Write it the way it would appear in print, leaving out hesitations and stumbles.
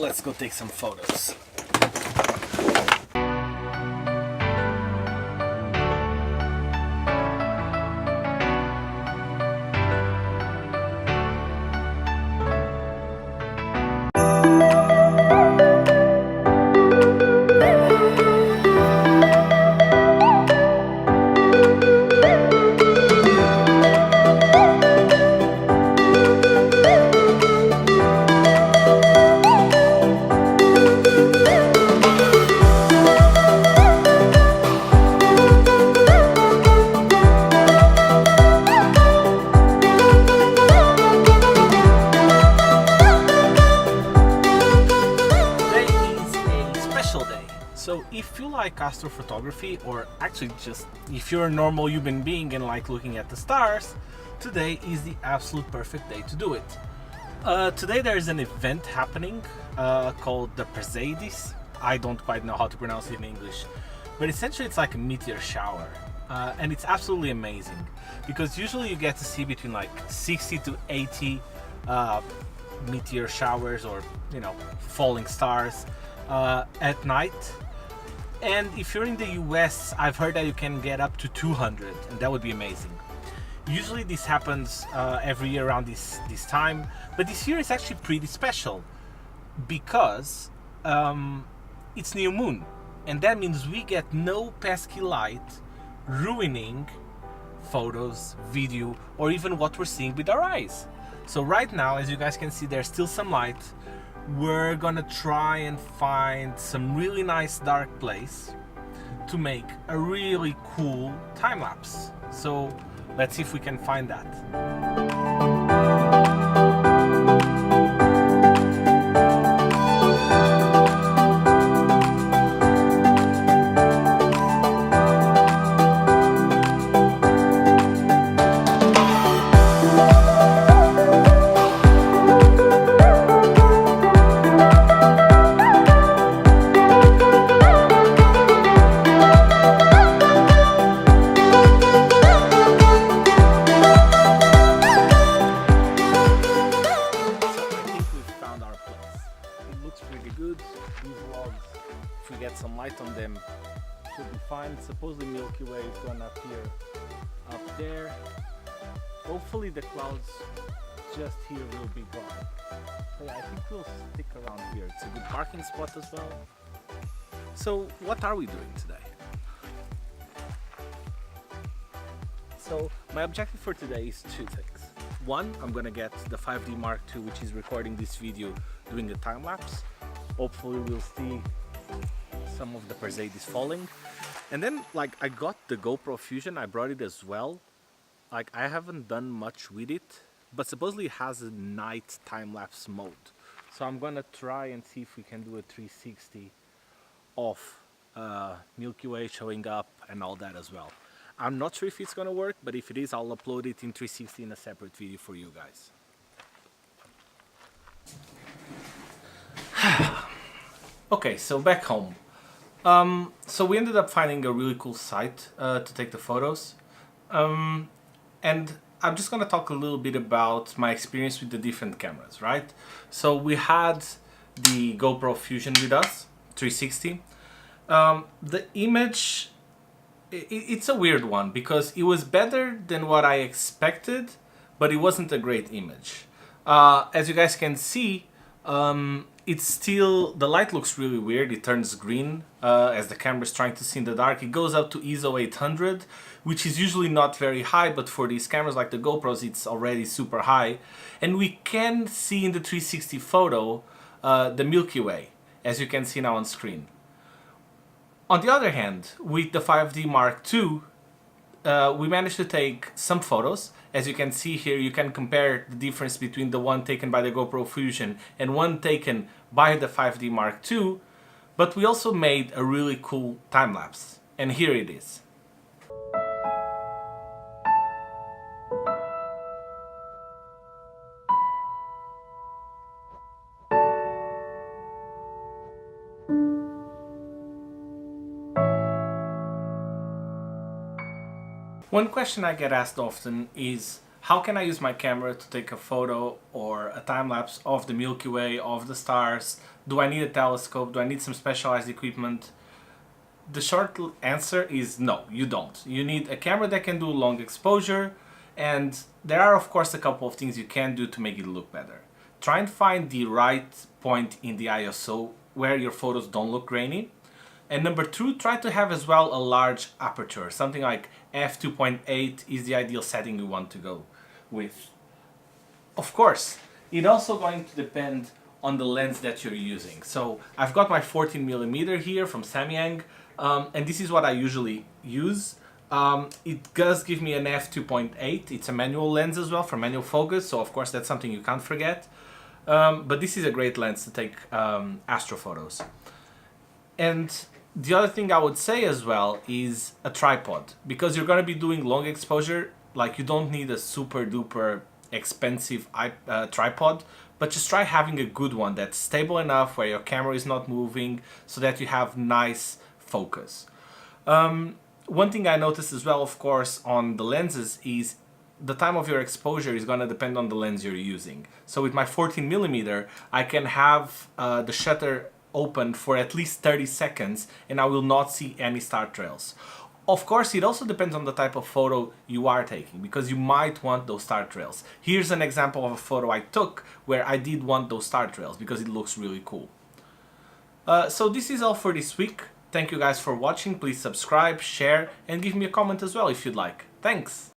let's go take some photos. So if you like astrophotography, or actually just if you're a normal human being and like looking at the stars, today is the absolute perfect day to do it. Today there is an event happening called the Perseids. I don't quite know how to pronounce it in English, but essentially it's like a meteor shower. And it's absolutely amazing because usually you get to see between like 60 to 80 meteor showers, or falling stars at night. And if you're in the US, I've heard that you can get up to 200, and that would be amazing. Usually this happens every year around this time, but this year is actually pretty special because it's new moon, and that means we get no pesky light ruining photos, video, or even what we're seeing with our eyes. So right now, as you guys can see, there's still some light. We're gonna try and find some really nice dark place to make a really cool time-lapse. So let's see if we can find that. If we get some light on them, should be fine. Supposedly Milkyway is gonna appear up there. Hopefully the clouds just here will be gone. So yeah, I think we'll stick around here. It's a good parking spot as well. So what are we doing today? So my objective for today is two things. One, I'm gonna get the 5D Mark II, which is recording this video, doing a time lapse. Hopefully we'll see some of the Perseids falling. And then I got the GoPro Fusion, I brought it as well. I haven't done much with it, but supposedly it has a night time-lapse mode. So I'm gonna try and see if we can do a 360 of Milky Way showing up and all that as well. I'm not sure if it's gonna work, but if it is, I'll upload it in 360 in a separate video for you guys. Okay, so back home. So we ended up finding a really cool site to take the photos. And I'm just gonna talk a little bit about my experience with the different cameras, right? So we had the GoPro Fusion with us, 360. The image, it's a weird one because it was better than what I expected, but it wasn't a great image. As you guys can see, it's still, the light looks really weird. It turns green as the camera's trying to see in the dark. It goes up to ISO 800, which is usually not very high, but for these cameras like the GoPros, it's already super high. And we can see in the 360 photo the Milky Way, as you can see now on screen. On the other hand, with the 5D Mark II, we managed to take some photos. As you can see here, you can compare the difference between the one taken by the GoPro Fusion and one taken by the 5D Mark II, but we also made a really cool time-lapse, and here it is. One question I get asked often is, how can I use my camera to take a photo or a time-lapse of the Milky Way, of the stars? Do I need a telescope? Do I need some specialized equipment? The short answer is no, you don't. You need a camera that can do long exposure, and there are of course a couple of things you can do to make it look better. Try and find the right point in the ISO where your photos don't look grainy. And number two, try to have as well a large aperture. Something like f2.8 is the ideal setting you want to go with. Of course, it's also going to depend on the lens that you're using. So I've got my 14mm here from Samyang, and this is what I usually use. It does give me an f2.8. It's a manual lens as well for manual focus, so of course that's something you can't forget. But this is a great lens to take astrophotos. And the other thing I would say as well is a tripod, because you're going to be doing long exposure. Like, you don't need a super duper expensive tripod, but just try having a good one that's stable enough where your camera is not moving so that you have nice focus. One thing I noticed as well, of course, on the lenses is the time of your exposure is going to depend on the lens you're using. So with my 14mm, I can have the shutter open for at least 30 seconds and I will not see any star trails. Of course, it also depends on the type of photo you are taking, because you might want those star trails. Here's an example of a photo I took where I did want those star trails because it looks really cool. So this is all for this week. Thank you guys for watching. Please subscribe, share, and give me a comment as well if you'd like. Thanks!